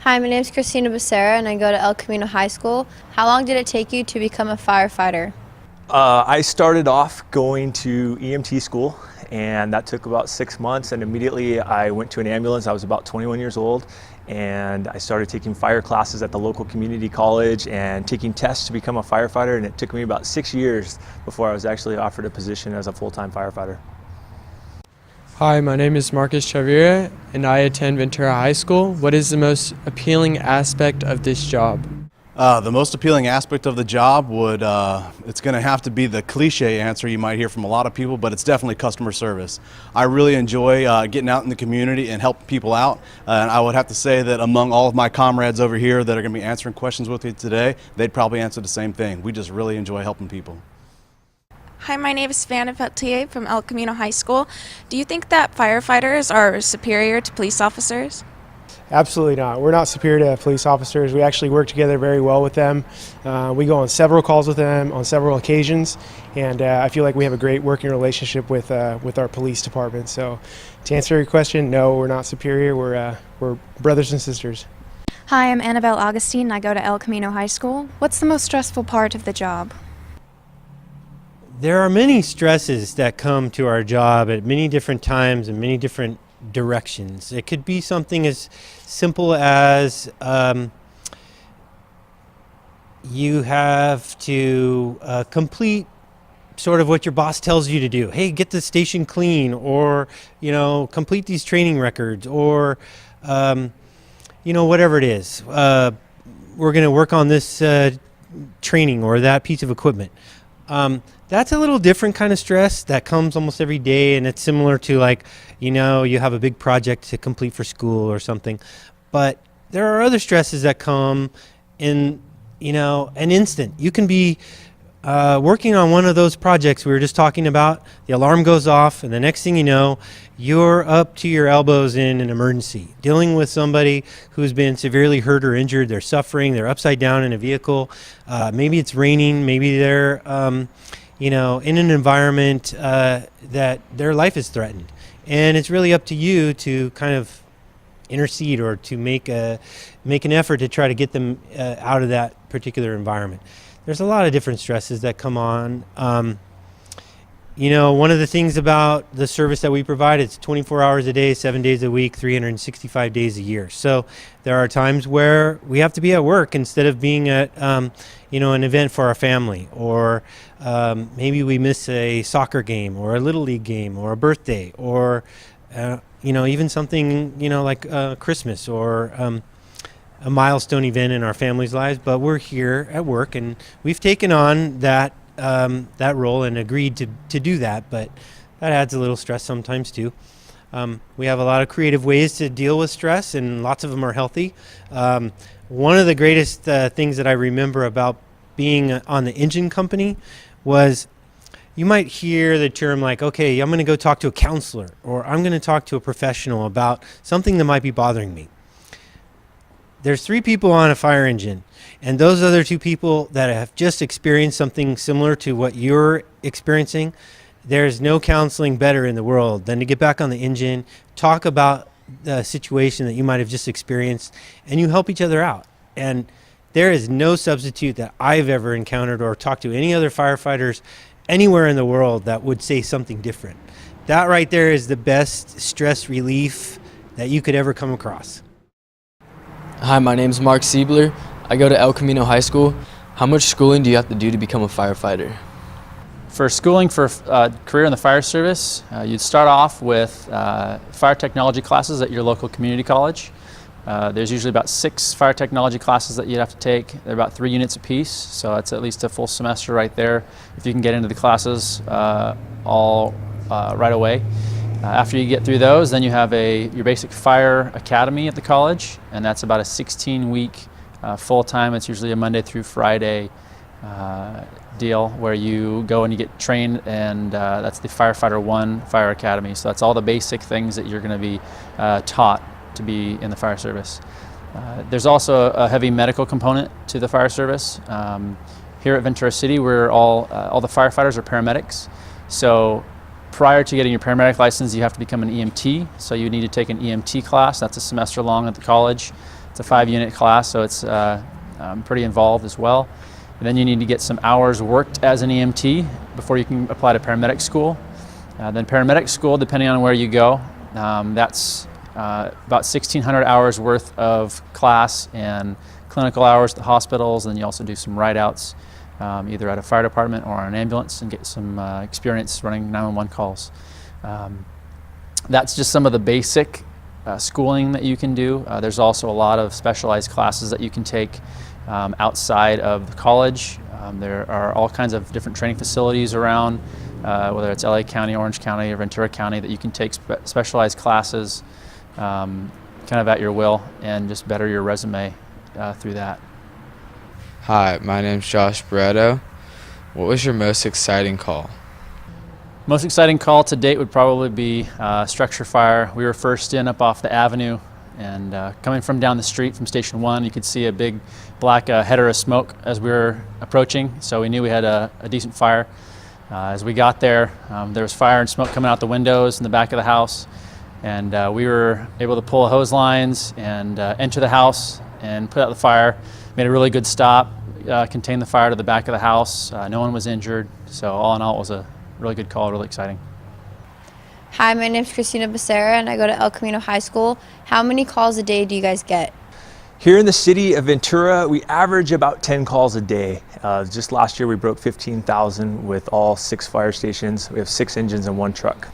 Hi, my name is Christina Becerra and I go to El Camino High School. How long did it take you to become a firefighter? I started off going to EMT school, and that took about 6 months, and immediately I went to an ambulance. I was about 21 years old, and I started taking fire classes at the local community college and taking tests to become a firefighter, and it took me about 6 years before I was actually offered a position as a full-time firefighter. Hi, my name is Marcus Cheviot and I attend Ventura High School. What is the most appealing aspect of this job? The most appealing aspect of the job it's going to have to be the cliche answer you might hear from a lot of people, but it's definitely customer service. I really enjoy getting out in the community and helping people out, and I would have to say that among all of my comrades over here that are going to be answering questions with you today, they'd probably answer the same thing. We just really enjoy helping people. Hi, my name is Vanna Peltier from El Camino High School. Do you think that firefighters are superior to police officers? Absolutely not. We're not superior to police officers. We actually work together very well with them. We go on several calls with them on several occasions, and I feel like we have a great working relationship with our police department. So to answer your question, no, we're not superior. We're brothers and sisters. Hi, I'm Annabelle Augustine. I go to El Camino High School. What's the most stressful part of the job? There are many stresses that come to our job at many different times and many different directions. It could be something as simple as you have to complete sort of what your boss tells you to do. Hey, get the station clean, or complete these training records, or whatever it is. We're going to work on this training or that piece of equipment. That's a little different kind of stress that comes almost every day, and it's similar to you have a big project to complete for school or something. But there are other stresses that come in, an instant. You can be working on one of those projects we were just talking about, the alarm goes off, and the next thing you know, you're up to your elbows in an emergency, dealing with somebody who's been severely hurt or injured. They're suffering, they're upside down in a vehicle. Maybe it's raining, maybe they're in an environment that their life is threatened. And it's really up to you to kind of intercede or to make an effort to try to get them out of that particular environment. There's a lot of different stresses that come on. One of the things about the service that we provide, it's 24 hours a day, 7 days a week, 365 days a year. So there are times where we have to be at work instead of being at an event for our family, or maybe we miss a soccer game or a little league game or a birthday, or even something like Christmas or a milestone event in our family's lives. But we're here at work, and we've taken on that role and agreed to do that, but that adds a little stress sometimes too. We have a lot of creative ways to deal with stress, and lots of them are healthy. One of the greatest things that I remember about being on the engine company was, you might hear the term like, okay, I'm going to go talk to a counselor, or I'm going to talk to a professional about something that might be bothering me. There's 3 people on a fire engine, and those other 2 people that have just experienced something similar to what you're experiencing, there's no counseling better in the world than to get back on the engine, talk about the situation that you might have just experienced, and you help each other out. And there is no substitute that I've ever encountered or talked to any other firefighters anywhere in the world that would say something different. That right there is the best stress relief that you could ever come across. Hi, my name is Mark Siebler. I go to El Camino High School. How much schooling do you have to do to become a firefighter? For schooling for a career in the fire service, you'd start off with fire technology classes at your local community college. There's usually about 6 fire technology classes that you'd have to take. They're about 3 units apiece, so that's at least a full semester right there if you can get into the classes all right away. After you get through those, then you have your basic fire academy at the college, and that's about a 16-week full-time. It's usually a Monday through Friday deal where you go and you get trained, and that's the Firefighter 1 Fire Academy. So that's all the basic things that you're going to be taught to be in the fire service. There's also a heavy medical component to the fire service. Here at Ventura City, we're all the firefighters are paramedics. So prior to getting your paramedic license, you have to become an EMT. So you need to take an EMT class. That's a semester long at the college. It's a 5-unit class, so it's pretty involved as well. And then you need to get some hours worked as an EMT before you can apply to paramedic school. Then paramedic school, depending on where you go, that's about 1,600 hours worth of class and clinical hours at the hospitals. And then you also do some ride-outs, either at a fire department or on an ambulance, and get some experience running 911 calls. That's just some of the basic schooling that you can do. There's also a lot of specialized classes that you can take outside of the college. There are all kinds of different training facilities around, whether it's LA County, Orange County, or Ventura County, that you can take specialized classes kind of at your will and just better your resume through that. Hi, my name's Josh Barretto. What was your most exciting call? Most exciting call to date would probably be structure fire. We were first in up off the avenue, and coming from down the street from Station 1, you could see a big black header of smoke as we were approaching, so we knew we had a decent fire. As we got there, there was fire and smoke coming out the windows in the back of the house, and we were able to pull hose lines and enter the house and put out the fire. Made a really good stop, contained the fire to the back of the house. No one was injured, so all in all it was a really good call, really exciting. Hi, my name's Christina Becerra, and I go to El Camino High School. How many calls a day do you guys get? Here in the city of Ventura, we average about 10 calls a day. Just last year we broke 15,000 with all 6 fire stations. We have 6 engines and 1 truck.